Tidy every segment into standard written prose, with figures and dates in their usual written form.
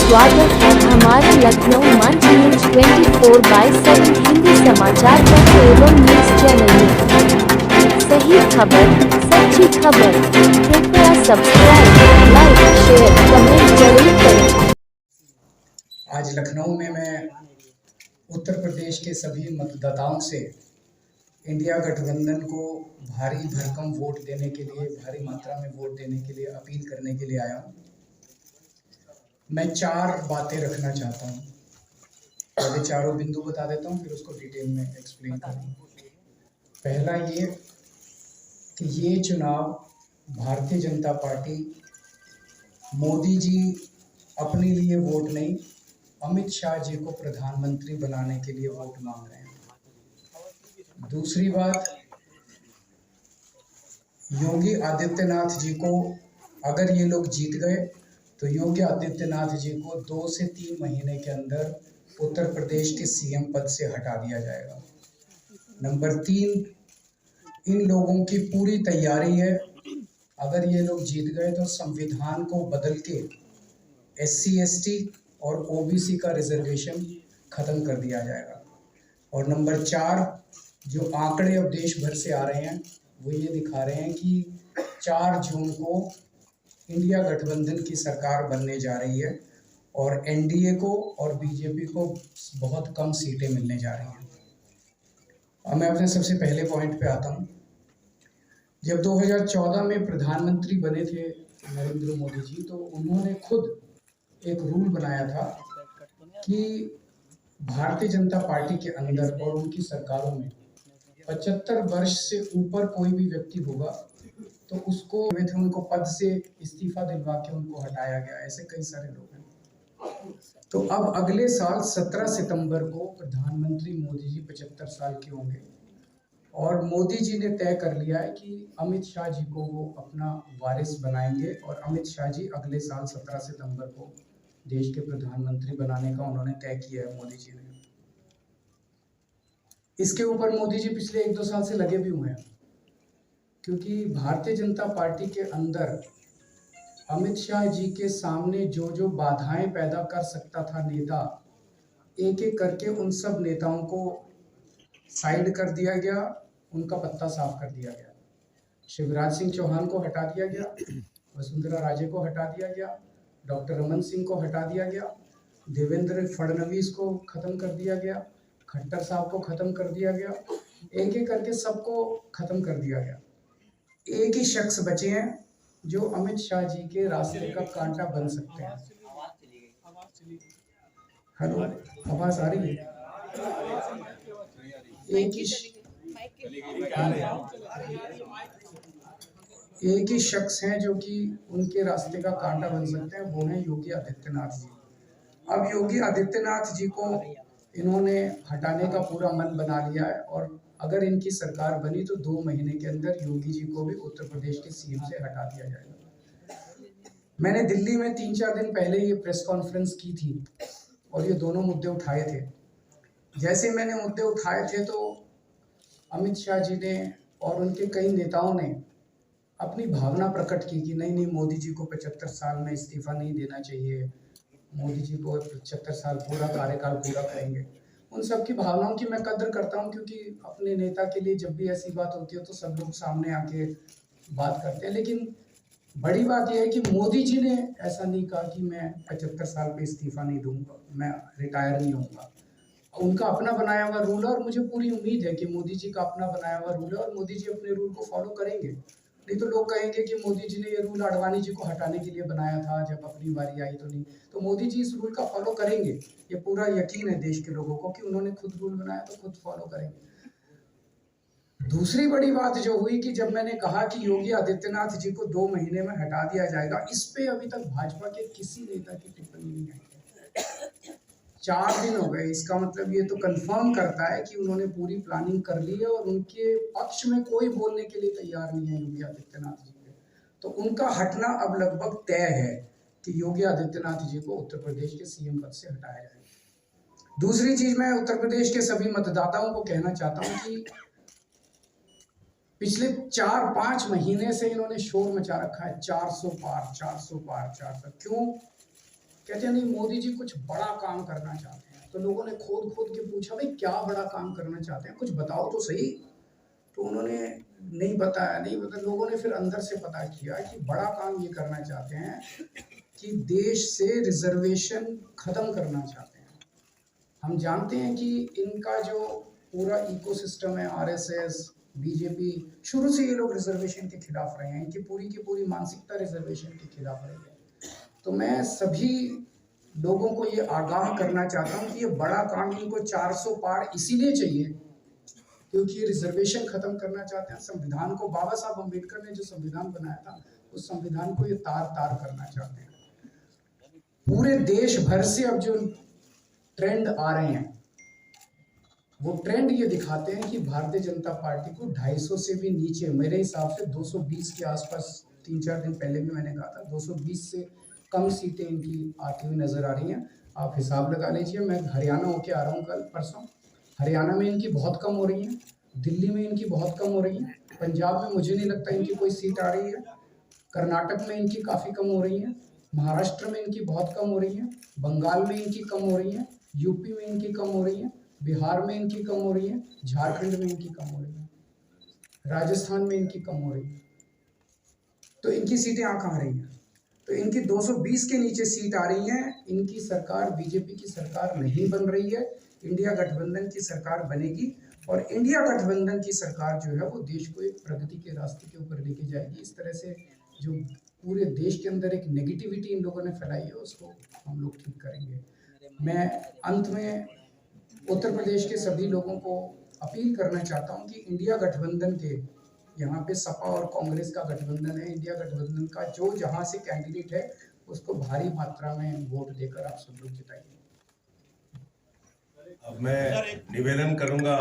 स्वागत है हमारे लखनऊ मंच न्यूज 24/7 हिंदी समाचार पत्र एवं न्यूज चैनल में। सही खबर, सच्ची खबर। कृपया सब्सक्राइब, लाइक, शेयर, कमेंट जरूर करें। आज लखनऊ में मैं उत्तर प्रदेश के सभी मतदाताओं से इंडिया गठबंधन को भारी भरकम वोट देने के लिए, भारी मात्रा में वोट देने के लिए अपील करने के लिए आया हूँ। मैं 4 बातें रखना चाहता हूँ। पहले चारों बिंदु बता देता हूँ, फिर उसको डिटेल में एक्सप्लेन करूँगा। पहला ये कि ये चुनाव भारतीय जनता पार्टी, मोदी जी अपने लिए वोट नहीं, अमित शाह जी को प्रधानमंत्री बनाने के लिए वोट मांग रहे हैं। दूसरी बात, योगी आदित्यनाथ जी को अगर ये लोग जीत गए तो योगी आदित्यनाथ जी को 2 से 3 महीने के अंदर उत्तर प्रदेश के सीएम पद से हटा दिया जाएगा। नंबर 3, इन लोगों की पूरी तैयारी है, अगर ये लोग जीत गए तो संविधान को बदल के SC ST और OBC का रिजर्वेशन खत्म कर दिया जाएगा। और नंबर 4, जो आंकड़े अब देश भर से आ रहे हैं वो ये दिखा रहे हैं कि 4 जून को इंडिया गठबंधन की सरकार बनने जा रही है और NDA को और BJP को बहुत कम सीटें मिलने जा रही हैं। अब मैं अपने सबसे पहले पॉइंट पे आता हूँ। जब 2014 में प्रधानमंत्री बने थे नरेंद्र मोदी जी, तो उन्होंने खुद एक रूल बनाया था कि भारतीय जनता पार्टी के अंदर और उनकी सरकारों में 75 वर्ष से ऊपर कोई भी व्यक्ति होगा तो उसको उनको पद से इस्तीफा दिलवा के उनको हटाया गया। ऐसे कई सारे लोग हैं। तो अब अगले साल 17 सितंबर को प्रधानमंत्री मोदी जी 75 साल के होंगे और मोदी जी ने तय कर लिया है कि अमित शाह जी को वो अपना वारिस बनाएंगे और अमित शाह जी अगले साल 17 सितंबर को देश के प्रधानमंत्री बनाने का उन्होंने तय किया है मोदी जी ने। इसके ऊपर मोदी जी पिछले 1-2 साल से लगे भी हुए हैं, क्योंकि भारतीय जनता पार्टी के अंदर अमित शाह जी के सामने जो जो बाधाएं पैदा कर सकता था नेता, एक एक करके उन सब नेताओं को साइड कर दिया गया, उनका पत्ता साफ कर दिया गया। शिवराज सिंह चौहान को हटा दिया गया, वसुंधरा राजे को हटा दिया गया, डॉक्टर रमन सिंह को हटा दिया गया, देवेंद्र फडणवीस को खत्म कर दिया गया, खट्टर साहब को खत्म कर दिया गया, एक एक करके सबको खत्म कर दिया गया। एक ही शख्स बचे हैं जो अमित शाह जी के रास्ते का कांटा बन सकते हैं। हेलो, आवाज आ रही है? एक ही शख्स हैं जो कि उनके रास्ते का कांटा बन सकते हैं, वो हैं योगी आदित्यनाथ जी। अब योगी आदित्यनाथ जी को इन्होंने हटाने का पूरा मन बना लिया है और अगर इनकी सरकार बनी तो 2 महीने के अंदर योगी जी को भी उत्तर प्रदेश के सीएम से हटा दिया जाएगा। मैंने दिल्ली में 3-4 दिन पहले ये प्रेस कॉन्फ्रेंस की थी और ये दोनों मुद्दे उठाए थे। जैसे मैंने मुद्दे उठाए थे तो अमित शाह जी ने और उनके कई नेताओं ने अपनी भावना प्रकट की कि नहीं मोदी जी को 75 साल में इस्तीफा नहीं देना चाहिए, मोदी जी को 75 साल पूरा कार्यकाल पूरा करेंगे। उन सब की भावनाओं की मैं कद्र करता हूं, क्योंकि अपने नेता के लिए जब भी ऐसी बात होती है तो सब लोग सामने आके बात करते हैं। लेकिन बड़ी बात यह है कि मोदी जी ने ऐसा नहीं कहा कि मैं 75 साल पे इस्तीफा नहीं दूंगा, मैं रिटायर नहीं होऊंगा। उनका अपना बनाया हुआ रूल है और मुझे पूरी उम्मीद है कि मोदी जी का अपना बनाया हुआ रूल है और मोदी जी अपने रूल को फॉलो करेंगे। नहीं तो लोग कहेंगे कि मोदी जी ने ये रूल आडवाणी जी को हटाने के लिए बनाया था, जब अपनी बारी आई तो नहीं। तो मोदी जी इस रूल का फॉलो करेंगे, ये पूरा यकीन है देश के लोगों को कि उन्होंने खुद रूल बनाया तो खुद फॉलो करेंगे। दूसरी बड़ी बात जो हुई कि जब मैंने कहा कि योगी आदित्यनाथ जी को 2 महीने में हटा दिया जाएगा, इस पे अभी तक भाजपा के किसी नेता की टिप्पणी नहीं आई। 4 दिन हो गए, इसका मतलब ये तो कंफर्म करता है कि उन्होंने पूरी प्लानिंग कर ली है और उनके पक्ष में कोई बोलने के लिए तैयार नहीं है योगी आदित्यनाथ जी के। तो उनका हटना अब लगभग तय है कि योगी आदित्यनाथ जी को उत्तर प्रदेश के सीएम पद से हटाया जाए। दूसरी चीज मैं उत्तर प्रदेश के सभी मतदाताओं को कहना चाहता हूं कि पिछले 4-5 महीने से इन्होंने शोर मचा रखा है, 400 पार 400 पार 400। क्यों? कहते हैं नहीं मोदी जी कुछ बड़ा काम करना चाहते हैं। तो लोगों ने खोद खोद के पूछा भाई क्या बड़ा काम करना चाहते हैं, कुछ बताओ तो सही। तो उन्होंने नहीं बताया। लोगों ने फिर अंदर से पता किया कि बड़ा काम ये करना चाहते हैं कि देश से रिजर्वेशन खत्म करना चाहते हैं। हम जानते हैं कि इनका जो पूरा इकोसिस्टम है, आरएसएस, बीजेपी, शुरू से ये लोग रिजर्वेशन के खिलाफ रहे हैं। इनकी पूरी की पूरी मानसिकता रिजर्वेशन के खिलाफ रही है। तो मैं सभी लोगों को ये आगाह करना चाहता हूँ कि ये बड़ा काम इनको 400 पार इसीलिए चाहिए क्योंकि ये रिजर्वेशन खत्म करना चाहते हैं। संविधान को, बाबा साहब अम्बेडकर ने जो संविधान बनाया था, उस संविधान को ये तार तार करना चाहते हैं। पूरे देश भर से अब जो ट्रेंड आ रहे हैं, वो ट्रेंड ये दिखाते हैं कि भारतीय जनता पार्टी को 250 से भी नीचे, मेरे हिसाब से 220 के आसपास, 3-4 दिन पहले भी मैंने कहा था, 220 से कम सीटें इनकी आती हुई नजर आ रही हैं। आप हिसाब लगा लीजिए। मैं हरियाणा होके आ रहा हूँ कल परसों। हरियाणा में इनकी बहुत कम हो रही है, दिल्ली में इनकी बहुत कम हो रही है, पंजाब में मुझे नहीं लगता इनकी कोई सीट आ रही है, कर्नाटक में इनकी काफ़ी कम हो रही है, महाराष्ट्र में इनकी बहुत कम हो रही है, बंगाल में इनकी कम हो रही है, यूपी में इनकी कम हो रही है, बिहार में इनकी कम हो रही है, झारखंड में इनकी कम हो रही है, राजस्थान में इनकी कम हो रही है। तो इनकी सीटें कहाँ आ रही हैं? तो इनकी 220 के नीचे सीट आ रही हैं। इनकी सरकार बीजेपी की सरकार नहीं बन रही है, इंडिया गठबंधन की सरकार बनेगी। और इंडिया गठबंधन की सरकार जो है वो देश को एक प्रगति के रास्ते के ऊपर लेके जाएगी। इस तरह से जो पूरे देश के अंदर एक नेगेटिविटी इन लोगों ने फैलाई है, उसको हम लोग ठीक करेंगे। मैं अंत में उत्तर प्रदेश के सभी लोगों को अपील करना चाहता हूं कि इंडिया गठबंधन के, यहाँ पे सपा और कांग्रेस का गठबंधन है, इंडिया गठबंधन का जो जहां से कैंडिडेट है उसको भारी मात्रा में वोट देकर आप सब लोग जिताइए। अब मैं निवेदन करूंगा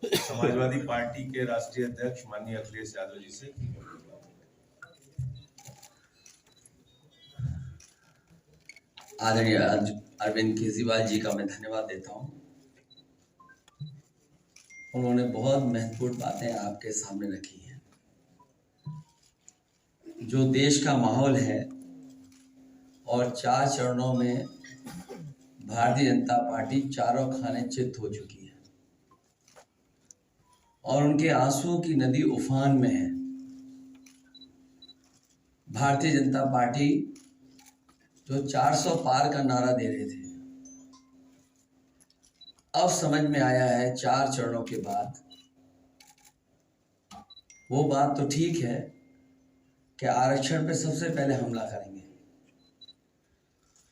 समाजवादी पार्टी के राष्ट्रीय अध्यक्ष माननीय अखिलेश यादव जी से। आदरणीय अरविंद केजरीवाल जी का मैं धन्यवाद देता हूं। उन्होंने बहुत महत्वपूर्ण बातें आपके सामने रखी हैं। जो देश का माहौल है और 4 चरणों में भारतीय जनता पार्टी चारों खाने चित हो चुकी है और उनके आंसुओं की नदी उफान में है। भारतीय जनता पार्टी जो 400 पार का नारा दे रहे थे, अब समझ में आया है 4 चरणों के बाद, वो बात तो ठीक है कि आरक्षण पे सबसे पहले हमला करेंगे,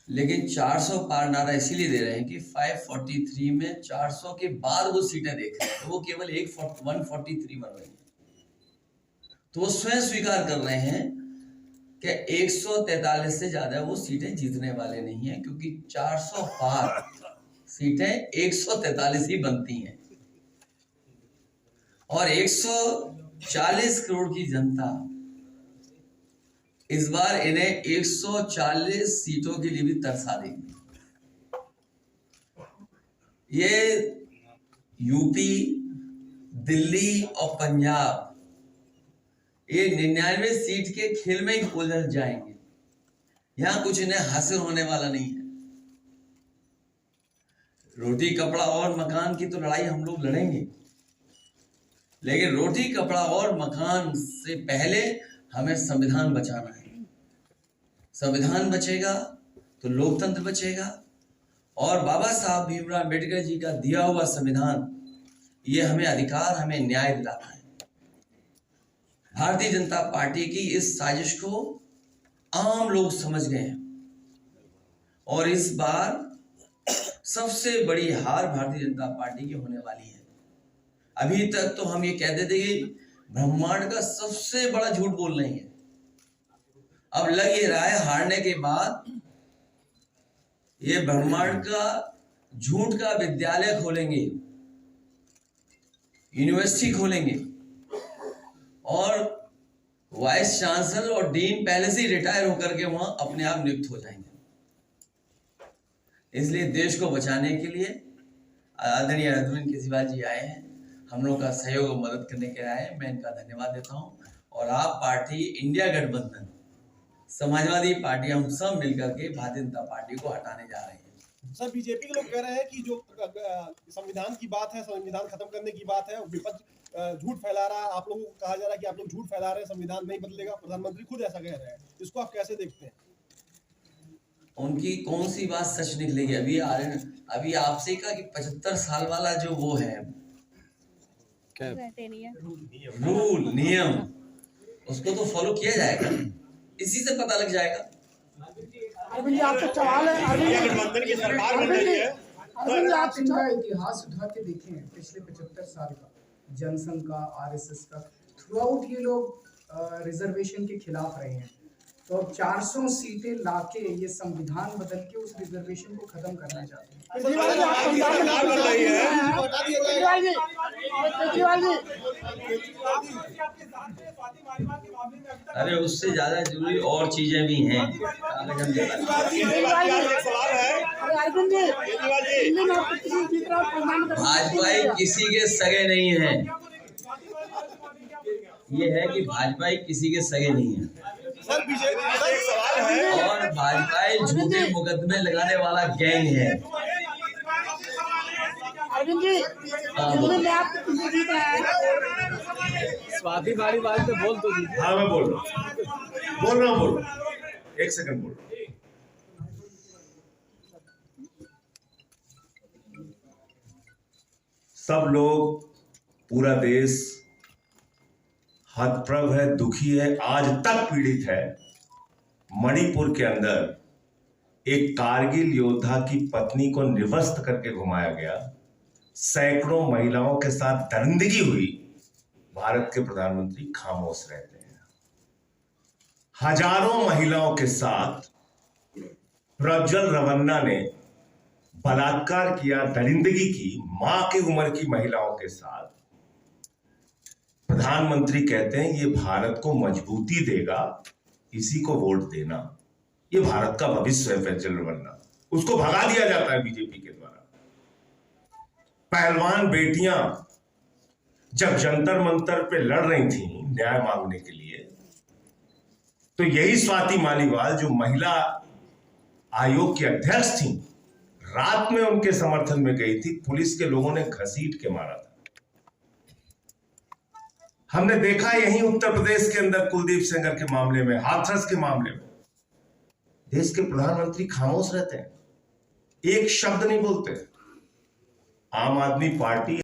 लेकिन 400 पार नारा इसीलिए दे रहे हैं कि 543 में 400 के बाद वो सीटें देख रहे हैं, तो वो केवल 143 बन रही है। तो वो स्वयं स्वीकार कर रहे हैं कि 143 से ज्यादा वो सीटें जीतने वाले नहीं है, क्योंकि 400 पार सीटें 143 ही बनती हैं और 140 करोड़ की जनता इस बार इन्हें 140 सीटों के लिए भी तरसा देगी। ये यूपी, दिल्ली और पंजाब ये 99 सीट के खेल में ही उलझ जाएंगे। यहां कुछ इन्हें हासिल होने वाला नहीं है। रोटी कपड़ा और मकान की तो लड़ाई हम लोग लड़ेंगे, लेकिन रोटी कपड़ा और मकान से पहले हमें संविधान बचाना है। संविधान बचेगा तो लोकतंत्र बचेगा और बाबा साहब भीमराव अम्बेडकर जी का दिया हुआ संविधान ये हमें अधिकार, हमें न्याय दिलाता है। भारतीय जनता पार्टी की इस साजिश को आम लोग समझ गए हैं और इस बार सबसे बड़ी हार भारतीय जनता पार्टी की होने वाली है। अभी तक तो हम ये कहते थे कि ब्रह्मांड का सबसे बड़ा झूठ बोल रही है, अब लग ये रहा है हारने के बाद ये ब्रह्मांड का झूठ का विद्यालय खोलेंगे, यूनिवर्सिटी खोलेंगे और वाइस चांसलर और डीन पहले से ही रिटायर होकर के वहां अपने आप नियुक्त हो जाएंगे। इसलिए देश को बचाने के लिए आदरणीय अरविंद केजरीवाल जी आए हैं, हम लोगों का सहयोग और मदद करने के लिए आए हैं। मैं इनका धन्यवाद देता हूं और आप पार्टी इंडिया गठबंधन समाजवादी पार्टी हम सब मिलकर के भारतीय जनता पार्टी को हटाने जा रहे हैं। सर बीजेपी के लोग कह रहे हैं कि जो संविधान की बात है, संविधान खत्म करने की बात है, विपक्ष झूठ फैला रहा है। आप लोगों को कहा जा रहा है कि आप लोग झूठ फैला रहे हैं, संविधान नहीं बदलेगा। प्रधानमंत्री खुद ऐसा कह रहे हैं, इसको आप कैसे देखते हैं? उनकी कौन सी बात सच निकलेगी? अभी आपसे कहा कि 75 साल वाला जो वो है रूल नियम, उसको तो फॉलो किया जाएगा, इसी से पता लग जाएगा। अरविंद जी आपसे सवाल है। अरविंद जी आप इनका इतिहास उठा के देखें, पिछले 75 साल का, जनसंघ का, आरएसएस का, थ्रू आउट ये लोग रिजर्वेशन के खिलाफ रहे हैं। तो अब 400 सीटें लाके ये संविधान बदल के उस रिजर्वेशन को खत्म करना चाहते हैं। अरे उससे ज्यादा जरूरी और चीजें भी हैं। भाजपा किसी के सगे नहीं है, ये है कि भाजपा किसी के सगे नहीं है। सर बीजेपी एक सवाल है, और भाजपा झूठे मुकदमे लगाने वाला गैंग है। अरविंद जी दिल्ली में आप जीत रहे हैं, स्वाति बारी बारी पे बोल तो दीजिए। हाँ मैं बोल रहा हूँ। एक सेकंड बोल रहा हूँ। सब लोग, पूरा देश हतप्रभ है, दुखी है, आज तक पीड़ित है। मणिपुर के अंदर एक कारगिल योद्धा की पत्नी को निर्वस्त्र करके घुमाया गया, सैकड़ों महिलाओं के साथ दरिंदगी हुई। भारत के प्रधानमंत्री खामोश रहते हैं। हजारों महिलाओं के साथ प्रज्वल रवन्ना ने बलात्कार किया, दरिंदगी की, मां की उम्र की महिलाओं के साथ। प्रधानमंत्री कहते हैं ये भारत को मजबूती देगा, इसी को वोट देना। ये भारत का भविष्य है प्रज्वल रवन्ना, उसको भगा दिया जाता है बीजेपी के द्वारा। पहलवान बेटियां जब जंतर मंतर पे लड़ रही थी न्याय मांगने के लिए, तो यही स्वाति मालीवाल जो महिला आयोग की अध्यक्ष थी, रात में उनके समर्थन में गई थी, पुलिस के लोगों ने घसीट के मारा था। हमने देखा यहीं उत्तर प्रदेश के अंदर कुलदीप सेंगर के मामले में, हाथरस के मामले में, देश के प्रधानमंत्री खामोश रहते हैं, एक शब्द नहीं बोलते। आम आदमी पार्टी